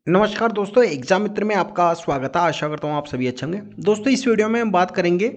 नमस्कार दोस्तों, एग्जाम मित्र में आपका स्वागत है। आशा करता हूँ आप सभी अच्छे होंगे। दोस्तों, इस वीडियो में हम बात करेंगे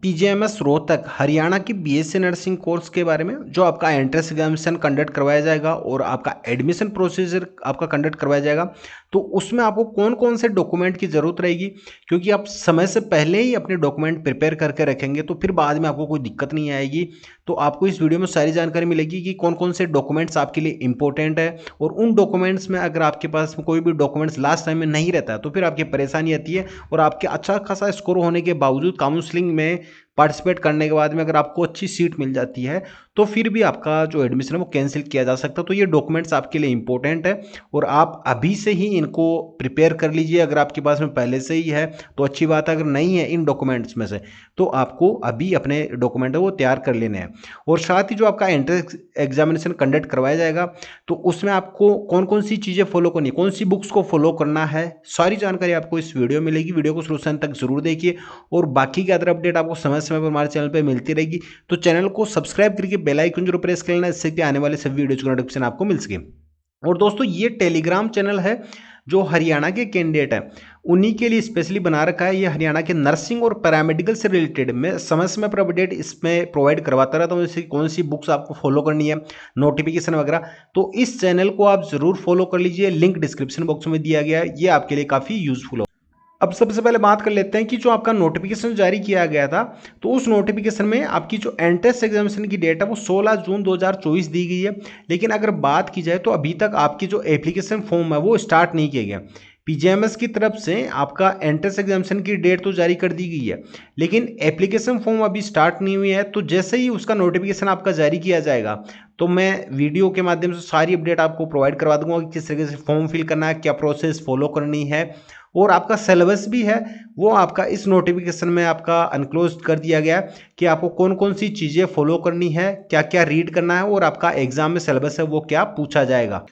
पीजीएमएस रोहतक हरियाणा की बीएससी नर्सिंग कोर्स के बारे में, जो आपका एंट्रेंस एग्जामिनेशन कंडक्ट करवाया जाएगा और आपका एडमिशन प्रोसीजर आपका कंडक्ट करवाया जाएगा। तो उसमें आपको कौन कौन से डॉक्यूमेंट की ज़रूरत रहेगी, क्योंकि आप समय से पहले ही अपने डॉक्यूमेंट प्रिपेयर करके रखेंगे तो फिर बाद में आपको कोई दिक्कत नहीं आएगी। तो आपको इस वीडियो में सारी जानकारी मिलेगी कि कौन कौन से डॉक्यूमेंट्स आपके लिए इंपॉर्टेंट है, और उन डॉक्यूमेंट्स में अगर आपके पास कोई भी डॉक्यूमेंट्स लास्ट टाइम में नहीं रहता है तो फिर आपकी परेशानी आती है। और आपके अच्छा खासा स्कोर होने के बावजूद काउंसलिंग में पार्टिसिपेट करने के बाद में अगर आपको अच्छी सीट मिल जाती है तो फिर भी आपका जो एडमिशन है वो कैंसिल किया जा सकता है। तो ये डॉक्यूमेंट्स आपके लिए इंपॉर्टेंट है और आप अभी से ही इनको प्रिपेयर कर लीजिए। अगर आपके पास में पहले से ही है तो अच्छी बात है, अगर नहीं है इन डॉक्यूमेंट्स में से तो आपको अभी अपने डॉक्यूमेंट है वो तैयार कर लेने हैं। और साथ ही जो आपका एंट्रेंस एग्जामिनेशन कंडक्ट करवाया जाएगा तो उसमें आपको कौन कौन सी चीज़ें फॉलो करनी है, कौन सी बुक्स को फॉलो करना है, सारी जानकारी आपको इस वीडियो में मिलेगी। वीडियो को शुरू से अंत तक जरूर देखिए और बाकी की अदर अपडेट आपको समय समय पर हमारे चैनल पर मिलती रहेगी। तो चैनल को सब्सक्राइब करके बेल आइकन जरूर प्रेस कर लेना, इससे कि आने वाले सभी वीडियो की नोटिफिकेशन आपको मिल सके। और दोस्तों, ये टेलीग्राम चैनल है जो हरियाणा के कैंडिडेट हैं उन्हीं के लिए स्पेशली बना रखा है। ये हरियाणा के नर्सिंग और पैरामेडिकल से रिलेटेड मैं समय समय पर अपडेट इसमें प्रोवाइड करवाता रहता हूँ, जैसे कौन सी बुक्स आपको फॉलो करनी है, नोटिफिकेशन वगैरह। तो इस चैनल को आप जरूर फॉलो कर लीजिए, लिंक डिस्क्रिप्शन बॉक्स में दिया गया है, ये आपके लिए काफ़ी यूजफुल हो। अब सबसे पहले बात कर लेते हैं कि जो आपका नोटिफिकेशन जारी किया गया था तो उस नोटिफिकेशन में आपकी जो एंट्रेंस एग्जामिनेशन की डेट है वो 16 जून 2024 दी गई है। लेकिन अगर बात की जाए तो अभी तक आपकी जो एप्लीकेशन फॉर्म है वो स्टार्ट नहीं किया गया। पीजीएमएस की तरफ से आपका एंट्रेंस एग्जामिनेशन की डेट तो जारी कर दी गई है, लेकिन एप्लीकेशन फॉर्म अभी स्टार्ट नहीं हुई है। तो जैसे ही उसका नोटिफिकेशन आपका जारी किया जाएगा तो मैं वीडियो के माध्यम से सारी अपडेट आपको प्रोवाइड करवा दूंगा कि किस तरीके से फॉर्म फिल करना है, क्या प्रोसेस फॉलो करनी है। और आपका सिलेबस भी है वो आपका इस नोटिफिकेशन में आपका अनक्लोज कर दिया गया है कि आपको कौन कौन सी चीज़ें फॉलो करनी है, क्या क्या रीड करना है और आपका एग्जाम में सिलेबस है वो क्या पूछा जाएगा।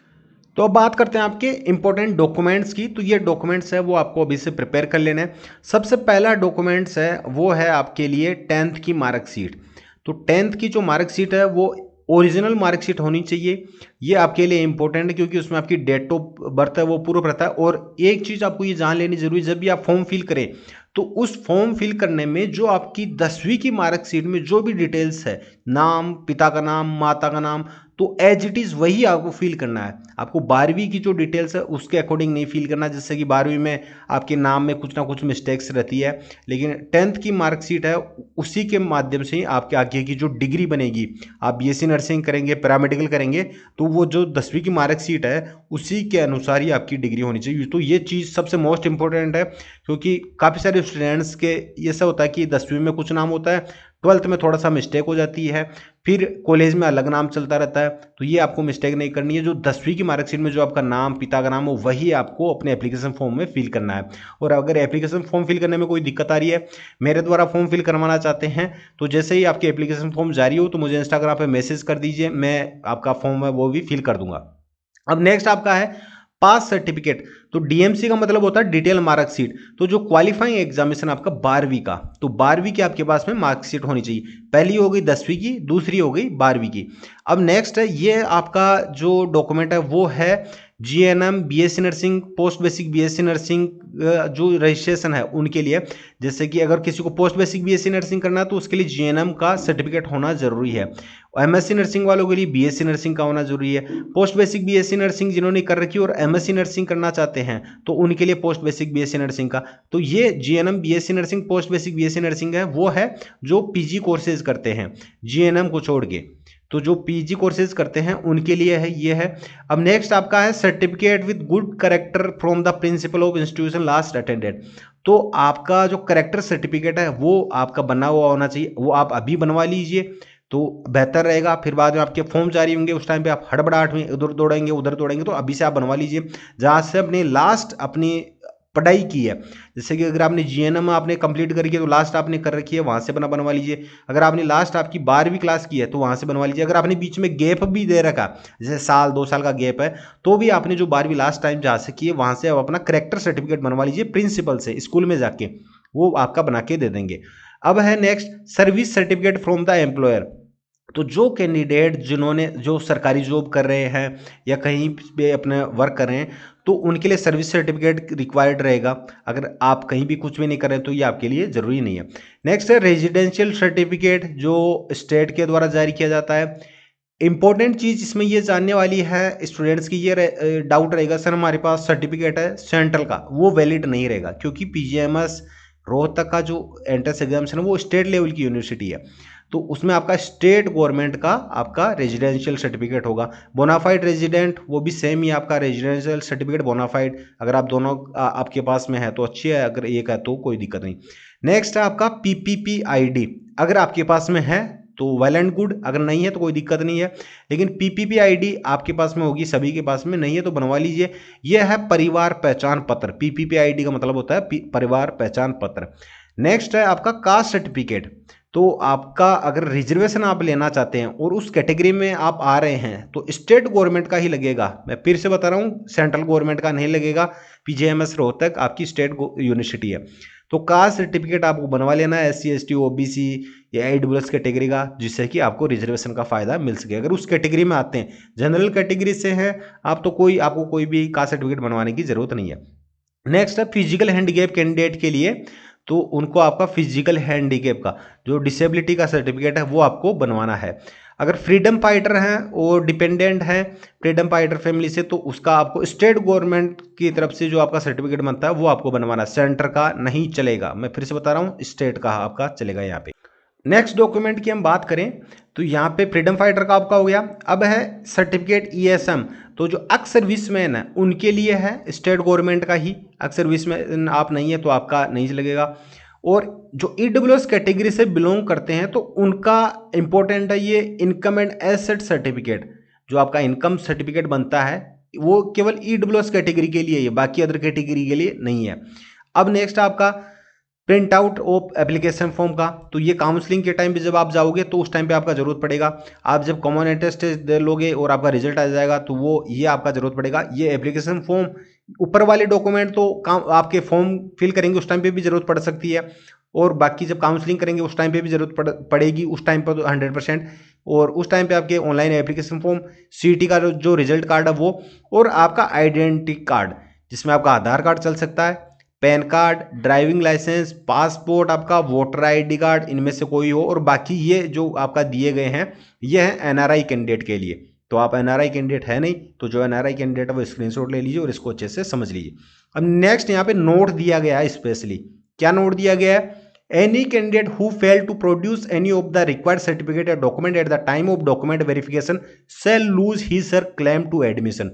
तो अब बात करते हैं आपके इंपॉर्टेंट डॉक्यूमेंट्स की। तो ये डॉक्यूमेंट्स है वो आपको अभी से प्रिपेयर कर लेने हैं। सबसे पहला डॉक्यूमेंट्स है वो है आपके लिए 10th की मार्कशीट। तो 10th की जो मार्कशीट है वो ओरिजिनल मार्कशीट होनी चाहिए। ये आपके लिए इंपॉर्टेंट है क्योंकि उसमें आपकी डेट ऑफ बर्थ है वो प्रूफ रहता है। और एक चीज़ आपको ये जान लेनी जरूरी है, जब भी आप फॉर्म फिल करें तो उस फॉर्म फिल करने में जो आपकी 10वीं की मार्कशीट में जो भी डिटेल्स है, नाम, पिता का नाम, माता का नाम, तो एज इट इज़ वही आपको फिल करना है। आपको 12वीं की जो डिटेल्स है उसके अकॉर्डिंग नहीं फिल करना, जैसे कि 12वीं में आपके नाम में कुछ ना कुछ मिस्टेक्स रहती है। लेकिन 10th की मार्कशीट है उसी के माध्यम से ही आपके आगे की जो डिग्री बनेगी, आप बीएससी नर्सिंग करेंगे, पैरामेडिकल करेंगे, तो वो जो 10वीं की मार्कशीट है उसी के अनुसार ही आपकी डिग्री होनी चाहिए। तो ये चीज़ सबसे मोस्ट इंपॉर्टेंट है, क्योंकि काफ़ी सारे स्टूडेंट्स के ये सब होता है कि 10वीं में कुछ नाम होता है, 12th में थोड़ा सा मिस्टेक हो जाती है, फिर कॉलेज में अलग नाम चलता रहता है। तो ये आपको मिस्टेक नहीं करनी है। जो 10वीं की मार्कशीट में जो आपका नाम, पिता का नाम हो, वही आपको अपने एप्लीकेशन फॉर्म में फिल करना है। और अगर एप्लीकेशन फॉर्म फिल करने में कोई दिक्कत आ रही है, मेरे द्वारा फॉर्म फिल करवाना चाहते हैं, तो जैसे ही आपकी एप्लीकेशन फॉर्म जारी हो तो मुझे इंस्टाग्राम पर मैसेज कर दीजिए, मैं आपका फॉर्म है वो भी फिल कर दूंगा। अब नेक्स्ट आपका है पास सर्टिफिकेट। तो डीएमसी का मतलब होता है डिटेल मार्कशीट। तो जो क्वालिफाइंग एग्जामिनेशन आपका 12वीं का, तो 12वीं की आपके पास में मार्कशीट होनी चाहिए। पहली हो गई 10वीं की, दूसरी हो गई 12वीं की। अब नेक्स्ट है ये आपका जो डॉक्यूमेंट है वो है GNM BSc nursing, post basic BSc nursing जो रजिस्ट्रेशन है उनके लिए। जैसे कि अगर किसी को पोस्ट बेसिक बीएससी नर्सिंग करना है तो उसके लिए जीएनएम का सर्टिफिकेट होना जरूरी है। एमएससी नर्सिंग वालों के लिए बीएससी नर्सिंग का होना जरूरी है। पोस्ट बेसिक बीएससी नर्सिंग जिन्होंने कर रखी है और एमएससी नर्सिंग करना चाहते हैं तो उनके लिए पोस्ट बेसिक बीएससी नर्सिंग का। तो ये GNM BSc nursing, post basic BSc nursing है वो है जो पीजी कोर्सेज करते हैं, जीएनएम को छोड़ के। तो जो पीजी कोर्सेज करते हैं उनके लिए है ये है। अब नेक्स्ट आपका है certificate with good character from the principle of institution last attended. तो आपका जो करेक्टर सर्टिफिकेट है वो आपका बना हुआ होना चाहिए, वो आप अभी बनवा लीजिए तो बेहतर रहेगा। फिर बाद में आपके फॉर्म जारी होंगे उस टाइम पे आप हड़बड़ाहट में इधर दौड़ेंगे उधर दौड़ेंगे, तो अभी से आप बनवा लीजिए जहाँ से अपने लास्ट अपनी पढ़ाई की है। जैसे कि अगर आपने जीएनएम आपने कंप्लीट करी है तो लास्ट आपने कर रखी है वहाँ से बनवा लीजिए। अगर आपने लास्ट आपकी 12वीं क्लास की है तो वहाँ से बनवा लीजिए। अगर आपने बीच में गैप भी दे रखा, जैसे साल 2 साल का गैप है, तो भी आपने जो 12वीं लास्ट टाइम जहाँ से की है वहाँ से आप अपना करेक्टर सर्टिफिकेट बनवा लीजिए प्रिंसिपल से, स्कूल में जाके वो आपका बना के दे देंगे। अब है next service certificate from the employer. तो जो कैंडिडेट जिन्होंने जो सरकारी जॉब कर रहे हैं या कहीं पे अपने वर्क कर रहे हैं तो उनके लिए सर्विस सर्टिफिकेट रिक्वायर्ड रहेगा। अगर आप कहीं भी कुछ भी नहीं कर रहे तो ये आपके लिए ज़रूरी नहीं है। नेक्स्ट है रेजिडेंशियल सर्टिफिकेट, जो स्टेट के द्वारा जारी किया जाता है। इंपॉर्टेंट चीज़ इसमें ये जानने वाली है स्टूडेंट्स की, ये डाउट रहेगा सर हमारे पास सर्टिफिकेट है सेंट्रल का, वो वैलिड नहीं रहेगा, क्योंकि पीजीएमएस रोहतक का जो एंट्रेंस एग्जामिनेशन है वो स्टेट लेवल की यूनिवर्सिटी है, तो उसमें आपका स्टेट गवर्नमेंट का आपका रेजिडेंशियल सर्टिफिकेट होगा। बोनाफाइड रेजिडेंट वो भी सेम ही आपका रेजिडेंशियल सर्टिफिकेट बोनाफाइड, अगर आप दोनों आपके पास में है तो अच्छी है, अगर एक है तो कोई दिक्कत नहीं। नेक्स्ट है आपका पीपीपीआईडी, अगर आपके पास में है तो वेल एंड गुड, अगर नहीं है तो कोई दिक्कत नहीं है। लेकिन पीपीपीआईडी आपके पास में होगी, सभी के पास में नहीं है तो बनवा लीजिए। यह है परिवार पहचान पत्र, पीपीपीआईडी का मतलब होता है परिवार पहचान पत्र। नेक्स्ट है आपका कास्ट सर्टिफिकेट, तो आपका अगर रिजर्वेशन आप लेना चाहते हैं और उस कैटेगरी में आप आ रहे हैं तो स्टेट गवर्नमेंट का ही लगेगा, मैं फिर से बता रहा हूँ सेंट्रल गवर्नमेंट का नहीं लगेगा। पीजीएमएस रोहतक आपकी स्टेट यूनिवर्सिटी है, तो कास्ट सर्टिफिकेट आपको बनवा लेना है SC ST OBC या AWS कैटेगरी का, जिससे कि आपको रिजर्वेशन का फायदा मिल सके। अगर उस कैटेगरी में आते हैं, जनरल कैटेगरी से हैं आप, तो आपको कोई भी कास्ट सर्टिफिकेट बनवाने की जरूरत नहीं है। नेक्स्ट है फिजिकल हैंडीकैप कैंडिडेट के लिए, तो उनको आपका फिजिकल हैंडीकैप का जो डिसेबिलिटी का सर्टिफिकेट है वो आपको बनवाना है। अगर फ्रीडम फाइटर हैं और डिपेंडेंट हैं फ्रीडम फाइटर फैमिली से, तो उसका आपको स्टेट गवर्नमेंट की तरफ से जो आपका सर्टिफिकेट बनता है वो आपको बनवाना, सेंटर का नहीं चलेगा। मैं फिर से बता रहा हूँ, स्टेट का आपका चलेगा यहाँ पे। नेक्स्ट डॉक्यूमेंट की हम बात करें तो यहाँ पे फ्रीडम फाइटर का आपका हो गया। अब है सर्टिफिकेट ESM, तो जो एक्स सर्विसमैन है उनके लिए है, स्टेट गवर्नमेंट का ही। एक्स सर्विसमैन आप नहीं है तो आपका नहीं लगेगा। और जो EWS कैटेगरी से बिलोंग करते हैं तो उनका इंपॉर्टेंट है ये इनकम एंड एसेट सर्टिफिकेट, जो आपका इनकम सर्टिफिकेट बनता है वो केवल EWS कैटेगरी के लिए है, बाकी अदर कैटेगरी के लिए नहीं है। अब नेक्स्ट आपका print out of application form का, तो ये काउंसलिंग के टाइम पे जब आप जाओगे तो उस टाइम पे आपका जरूरत पड़ेगा। आप जब कॉमन एंट्रेंस टेस्ट दे लोगे और आपका रिजल्ट आ जाएगा तो वो ये आपका जरूरत पड़ेगा। ये एप्लीकेशन फॉर्म, ऊपर वाले डॉक्यूमेंट तो आपके फॉर्म फिल करेंगे उस टाइम पे भी जरूरत पड़ सकती है, और बाकी जब काउंसलिंग करेंगे उस टाइम पे भी जरूरत पड़ेगी, उस टाइम पर तो 100%। और उस टाइम पे आपके ऑनलाइन एप्लीकेशन फॉर्म, CT का जो रिजल्ट कार्ड है वो, और आपका आइडेंटिटी कार्ड जिसमें आपका आधार कार्ड चल सकता है, PAN card, driving licence, passport, आपका वोटर ID कार्ड, इनमें से कोई हो। और बाकी ये जो आपका दिए गए हैं ये है NRI कैंडिडेट के लिए, तो आप NRI कैंडिडेट है नहीं तो जो NRI कैंडिडेट है वो स्क्रीनशॉट ले लीजिए और इसको अच्छे से समझ लीजिए। अब नेक्स्ट यहाँ पे नोट दिया गया है, स्पेशली क्या नोट दिया गया है, any candidate who fail to produce any of the required certificate या document at the time of document verification shall lose his sir claim to admission.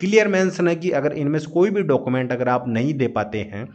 Clear mention है कि अगर इनमें से कोई भी डॉक्यूमेंट अगर आप नहीं दे पाते हैं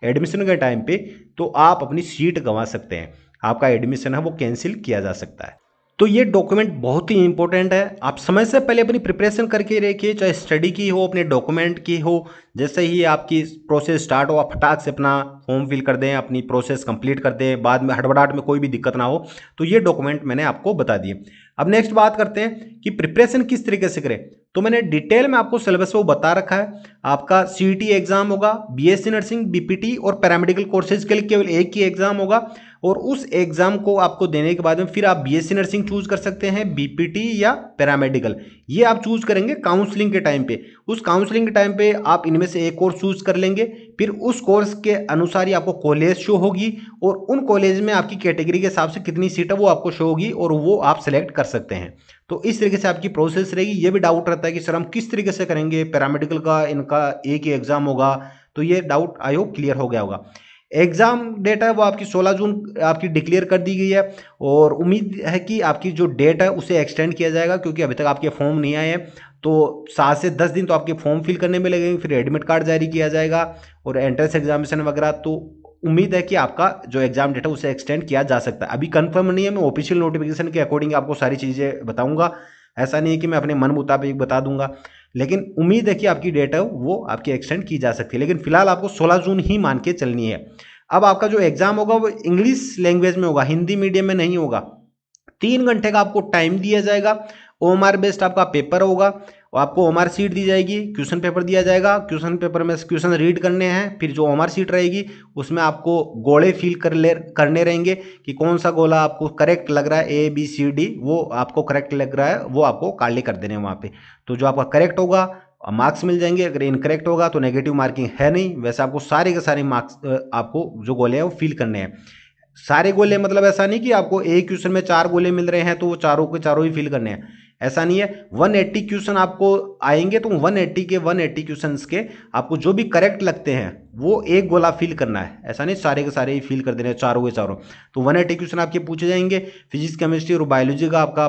एडमिशन के टाइम पे तो आप अपनी सीट गंवा सकते हैं, आपका एडमिशन है वो कैंसिल किया जा सकता है। तो ये डॉक्यूमेंट बहुत ही इंपॉर्टेंट है, आप समय से पहले अपनी प्रिपरेशन करके रखिए, चाहे स्टडी की हो, अपने डॉक्यूमेंट की हो। जैसे ही आपकी प्रोसेस स्टार्ट हो आप फटाक से अपना फॉर्म फिल कर दें, अपनी प्रोसेस कंप्लीट कर दें, बाद में हड़बड़ाहट में कोई भी दिक्कत ना हो। तो ये डॉक्यूमेंट मैंने आपको बता दिए। अब नेक्स्ट बात करते हैं कि प्रिपरेशन किस तरीके से करें, तो मैंने डिटेल में आपको सिलेबस वो बता रखा है। आपका CET एग्जाम होगा, BSc नर्सिंग, BPT और पैरामेडिकल कोर्सेज के लिए केवल एक ही एग्जाम होगा, और उस एग्जाम को आपको देने के बाद में फिर आप BSc नर्सिंग चूज कर सकते हैं, BPT या पैरामेडिकल, ये आप चूज करेंगे काउंसलिंग के टाइम पे। उस काउंसलिंग के टाइम पे आप इनमें से एक कोर्स चूज कर लेंगे, फिर उस कोर्स के अनुसार ही आपको कॉलेज शो होगी, और उन कॉलेज में आपकी कैटेगरी के हिसाब से कितनी सीट है वो आपको शो होगी, और वो आप सेलेक्ट कर सकते हैं। तो इस तरीके से आपकी प्रोसेस रहेगी। ये भी डाउट रहता है कि सर हम किस तरीके से करेंगे, पैरामेडिकल का इनका एक ही एग्जाम होगा, तो ये डाउट आई होप क्लियर हो गया होगा। एग्जाम डेट है वो आपकी 16 जून आपकी डिक्लेयर कर दी गई है, और उम्मीद है कि आपकी जो डेट है उसे एक्सटेंड किया जाएगा, क्योंकि अभी तक आपके फॉर्म नहीं आए हैं। तो 7 से 10 दिन तो आपके फॉर्म फिल करने में लगेंगे, फिर एडमिट कार्ड जारी किया जाएगा और एंट्रेंस एग्जामिनेशन वगैरह। तो उम्मीद है कि आपका जो एग्जाम डेट है उसे एक्सटेंड किया जा सकता है। अभी कंफर्म नहीं है, मैं ऑफिशियल नोटिफिकेशन के अकॉर्डिंग आपको सारी चीज़ें बताऊंगा, ऐसा नहीं है कि मैं अपने मन मुताबिक बता दूंगा, लेकिन उम्मीद है कि आपकी डेट है वो आपकी एक्सटेंड की जा सकती है। लेकिन फिलहाल आपको 16 जून ही मान के चलनी है। अब आपका जो एग्जाम होगा वो इंग्लिश लैंग्वेज में होगा, हिंदी मीडियम में नहीं होगा। 3 घंटे का आपको टाइम दिया जाएगा, OMR बेस्ड आपका पेपर होगा, और आपको OMR सीट दी जाएगी, क्वेश्चन पेपर दिया जाएगा, क्वेश्चन पेपर में क्वेश्चन रीड करने हैं, फिर जो OMR सीट रहेगी उसमें आपको गोले फिल करने रहेंगे कि कौन सा गोला आपको करेक्ट लग रहा है, ABCD वो आपको करेक्ट लग रहा है वो आपको काले कर देने हैं वहाँ पे। तो जो आपका करेक्ट होगा मार्क्स मिल जाएंगे। अगर इनकरेक्ट होगा तो नेगेटिव मार्किंग है नहीं। वैसे आपको सारे के सारे मार्क्स आपको जो गोले हैं वो फिल करने हैं। सारे गोले मतलब ऐसा नहीं कि आपको एक क्वेश्चन में 4 गोले मिल रहे हैं तो वो चारों के चारों ही फिल करने हैं, ऐसा नहीं है। 180 क्वेश्चन आपको आएंगे तो 180 क्वेश्चंस के आपको जो भी करेक्ट लगते हैं वो एक गोला फिल करना है, ऐसा नहीं सारे के सारे ही फिल कर देने हैं चारों के चारों। तो 180 क्वेश्चन आपके पूछे जाएंगे। फिजिक्स, केमिस्ट्री और बायोलॉजी का आपका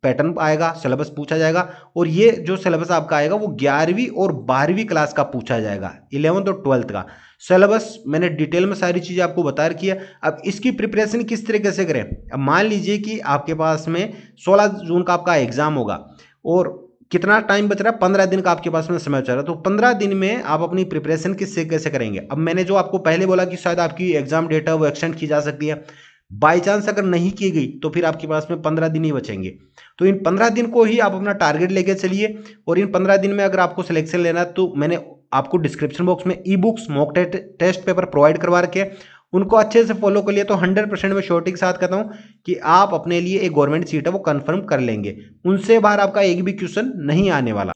पैटर्न आएगा, सिलेबस पूछा जाएगा। और ये जो सिलेबस आपका आएगा वो 11वीं और 12वीं क्लास का पूछा जाएगा, 11th और 12th का सिलेबस मैंने डिटेल में सारी चीज़ें आपको बता रखी है। अब इसकी प्रिपरेशन किस तरीके से करें। अब मान लीजिए कि आपके पास में 16 जून का आपका एग्जाम होगा और कितना टाइम बच रहा है, 15 दिन का आपके पास में समय चल रहा है। तो 15 दिन में आप अपनी प्रिपरेशन किससे कैसे करेंगे। अब मैंने जो आपको पहले बोला कि शायद आपकी एग्जाम डेट है वो एक्सटेंड की जा सकती है, बाई चांस अगर नहीं की गई तो फिर आपके पास में 15 दिन ही बचेंगे। तो इन 15 दिन को ही आप अपना टारगेट लेके चलिए। और इन 15 दिन में अगर आपको सिलेक्शन लेना है तो मैंने आपको डिस्क्रिप्शन बॉक्स में e books, mock test paper provide करवा रखे हैं, उनको अच्छे से फॉलो कर लिए तो 100% में श्योरिटी के साथ कहता हूं कि आप अपने लिए एक गवर्नमेंट सीट है वो कंफर्म कर लेंगे। उनसे बाहर आपका एक भी क्वेश्चन नहीं आने वाला।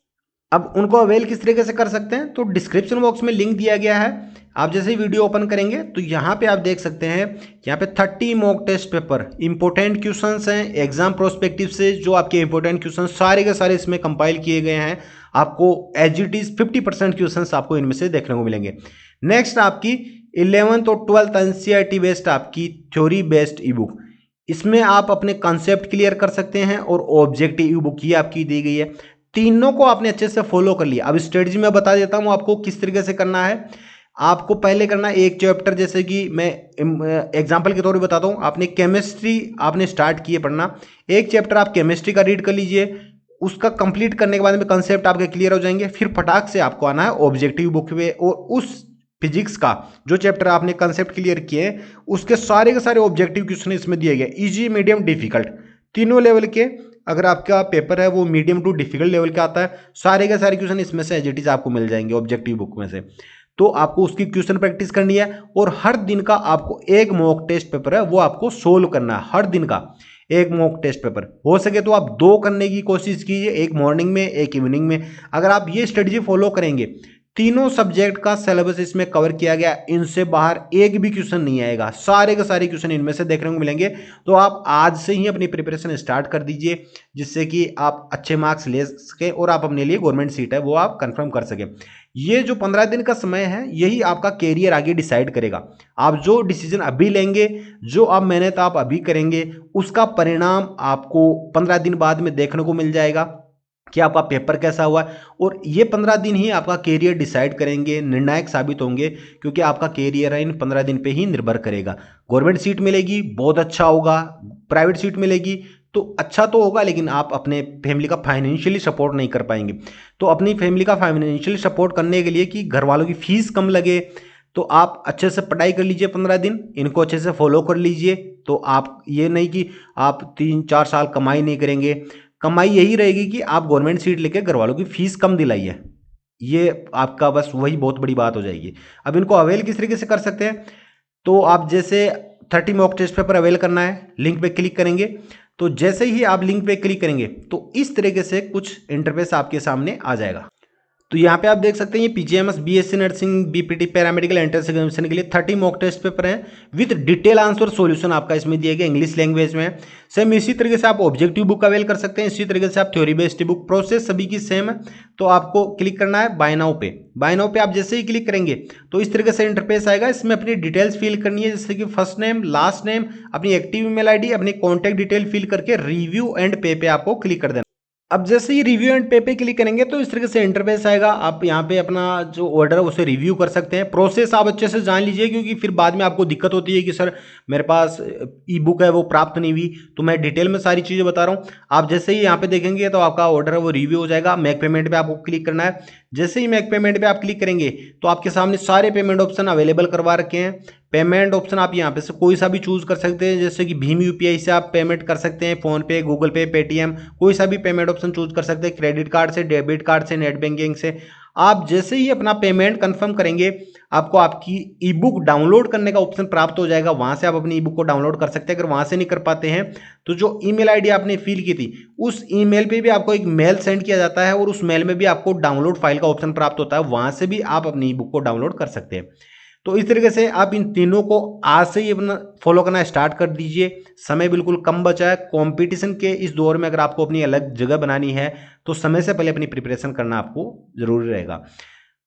अब उनको अवेल किस तरीके से कर सकते हैं, तो डिस्क्रिप्शन बॉक्स में लिंक दिया गया है। आप जैसे ही वीडियो ओपन करेंगे तो यहाँ पे आप देख सकते हैं, यहाँ पे 30 mock test paper important questions हैं एग्जाम प्रोस्पेक्टिव से। जो आपके इंपॉर्टेंट क्वेश्चन सारे के सारे इसमें कंपाइल किए गए हैं। आपको एज इट इज 50% क्वेश्चन आपको इनमें से देखने को मिलेंगे। नेक्स्ट आपकी 11th और 12th एनसीईआरटी बेस्ड आपकी थ्योरी बेस्ड ई बुक, इसमें आप अपने कॉन्सेप्ट क्लियर कर सकते हैं और ऑब्जेक्टिव ई बुक ये आपकी दी गई है। तीनों को आपने अच्छे से फॉलो कर लिया। अब स्ट्रेटजी मैं बता देता हूं आपको किस तरीके से करना है। आपको पहले करना है एक चैप्टर, जैसे कि मैं एग्जांपल के तौर पे बताता हूं। आपने केमिस्ट्री आपने स्टार्ट किए पढ़ना, एक चैप्टर आप केमिस्ट्री का रीड कर लीजिए। उसका कंप्लीट करने के बाद में कंसेप्ट आपके क्लियर हो जाएंगे। फिर फटाक से आपको आना है ऑब्जेक्टिव बुक पे और उस फिजिक्स का जो चैप्टर आपने कंसेप्ट क्लियर किए उसके सारे के सारे ऑब्जेक्टिव क्वेश्चन इसमें दिए गए, इजी, मीडियम, डिफिकल्ट, तीनों लेवल के। अगर आपका पेपर है वो मीडियम टू डिफिकल्ट लेवल का आता है, सारे के सारे क्वेश्चन इसमें से एज इट इज आपको मिल जाएंगे ऑब्जेक्टिव बुक में से। तो आपको उसकी क्वेश्चन प्रैक्टिस करनी है और हर दिन का आपको एक मॉक टेस्ट पेपर है वो आपको सोल्व करना है। हर दिन का एक मॉक टेस्ट पेपर, हो सके तो आप 2 करने की कोशिश कीजिए, एक मॉर्निंग में एक इवनिंग में। अगर आप ये स्ट्रेटजी फॉलो करेंगे, तीनों सब्जेक्ट का सिलेबस इसमें कवर किया गया, इनसे बाहर एक भी क्वेश्चन नहीं आएगा, सारे के सारे क्वेश्चन इनमें से देखने को मिलेंगे। तो आप आज से ही अपनी प्रिपरेशन स्टार्ट कर दीजिए जिससे कि आप अच्छे मार्क्स ले सके और आप अपने लिए गवर्नमेंट सीट है वो आप कंफर्म कर सके। ये जो 15 दिन का समय है यही आपका कैरियर आगे डिसाइड करेगा। आप जो डिसीजन अभी लेंगे, जो आप मेहनत आप अभी करेंगे, उसका परिणाम आपको 15 दिन बाद में देखने को मिल जाएगा कि आपका पेपर कैसा हुआ है। और ये 15 दिन ही आपका कैरियर डिसाइड करेंगे, निर्णायक साबित होंगे, क्योंकि आपका कैरियर है इन 15 दिन पे ही निर्भर करेगा। गवर्नमेंट सीट मिलेगी बहुत अच्छा होगा, प्राइवेट सीट मिलेगी तो अच्छा तो होगा, लेकिन आप अपने फैमिली का फाइनेंशियली सपोर्ट नहीं कर पाएंगे। तो अपनी फैमिली का फाइनेंशियली सपोर्ट करने के लिए कि घर वालों की फीस कम लगे, तो आप अच्छे से पढ़ाई कर लीजिए 15 दिन, इनको अच्छे से फॉलो कर लीजिए। तो आप ये नहीं कि आप 3-4 साल कमाई नहीं करेंगे, कमाई यही रहेगी कि आप गवर्नमेंट सीट लेके घर वालों की फीस कम दिलाइए। ये आपका बस वही बहुत बड़ी बात हो जाएगी। अब इनको अवेल किस तरीके से कर सकते हैं, तो आप जैसे 30 मॉक टेस्ट पेपर अवेल करना है, लिंक पे क्लिक करेंगे। तो जैसे ही आप लिंक पे क्लिक करेंगे तो इस तरीके से कुछ इंटरफेस आपके सामने आ जाएगा। तो यहाँ पे आप देख सकते हैं ये PGMS, BSc nursing, BPT, paramedical entrance examination के लिए 30 मॉक टेस्ट पेपर हैं विद डिटेल आंसर सॉल्यूशन आपका इसमें दिया गया इंग्लिश लैंग्वेज में। सेम इसी तरीके से आप ऑब्जेक्टिव बुक अवेल कर सकते हैं, इसी तरीके से आप थ्योरी बेस्ड बुक, प्रोसेस सभी की सेम है। तो आपको क्लिक करना है बाय नाउ पे। बाय नाउ पे आप जैसे ही क्लिक करेंगे तो इस तरीके से इंटरफेस आएगा। इसमें अपनी डिटेल्स फिल करनी है, जैसे कि फर्स्ट नेम, लास्ट नेम, अपनी एक्टिव ईमेल आईडी, अपनी कॉन्टैक्ट डिटेल फिल करके रिव्यू एंड पे पे आपको क्लिक कर देना। अब जैसे ही रिव्यू एंड पे क्लिक करेंगे तो इस तरीके से इंटरफेस आएगा। आप यहाँ पे अपना जो ऑर्डर है उसे रिव्यू कर सकते हैं। प्रोसेस आप अच्छे से जान लीजिए, क्योंकि फिर बाद में आपको दिक्कत होती है कि सर मेरे पास ई बुक है वो प्राप्त नहीं हुई। तो मैं डिटेल में सारी चीज़ें बता रहा हूँ। आप जैसे ही यहाँ पे देखेंगे तो आपका ऑर्डर है वो रिव्यू हो जाएगा। मेक पेमेंट पे आपको क्लिक करना है। जैसे ही मेक पेमेंट पे आप क्लिक करेंगे तो आपके सामने सारे पेमेंट ऑप्शन अवेलेबल करवा रखे हैं। पेमेंट ऑप्शन आप यहाँ पे से कोई सा भी चूज कर सकते हैं, जैसे कि भीम यूपीआई से आप पेमेंट कर सकते हैं, फोन पे, गूगल पे, पेटीएम, कोई सा भी पेमेंट ऑप्शन चूज कर सकते हैं। क्रेडिट कार्ड से, डेबिट कार्ड से, नेट बैंकिंग से आप जैसे ही अपना पेमेंट कंफर्म करेंगे आपको आपकी ई बुक डाउनलोड करने का ऑप्शन प्राप्त हो जाएगा। वहां से आप अपनी ई बुक को डाउनलोड कर सकते हैं। अगर वहां से नहीं कर पाते हैं तो जो ईमेल आईडी आपने फिल की थी उस ईमेल पे भी आपको एक मेल सेंड किया जाता है और उस मेल में भी आपको डाउनलोड फाइल का ऑप्शन प्राप्त होता है। वहां से भी आप अपनी ई बुक को डाउनलोड कर सकते हैं। तो इस तरीके से आप इन तीनों को आज से ही अपना फॉलो करना स्टार्ट कर दीजिए। समय बिल्कुल कम बचा है। कंपटीशन के इस दौर में अगर आपको अपनी अलग जगह बनानी है तो समय से पहले अपनी प्रिपरेशन करना आपको जरूरी रहेगा।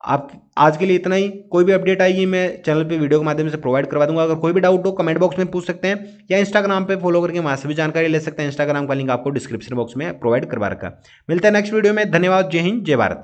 आप आज के लिए इतना ही। कोई भी अपडेट आएगी मैं चैनल पे वीडियो के माध्यम से प्रोवाइड करवा दूंगा। अगर कोई भी डाउट हो कमेंट बॉक्स में पूछ सकते हैं या इंस्टाग्राम पे फॉलो करके वहां से भी जानकारी ले सकते हैं। इंस्टाग्राम का लिंक आपको डिस्क्रिप्शन बॉक्स में प्रोवाइड करवा रखा। मिलता है नेक्स्ट वीडियो में। धन्यवाद। जय हिंद, जय भारत।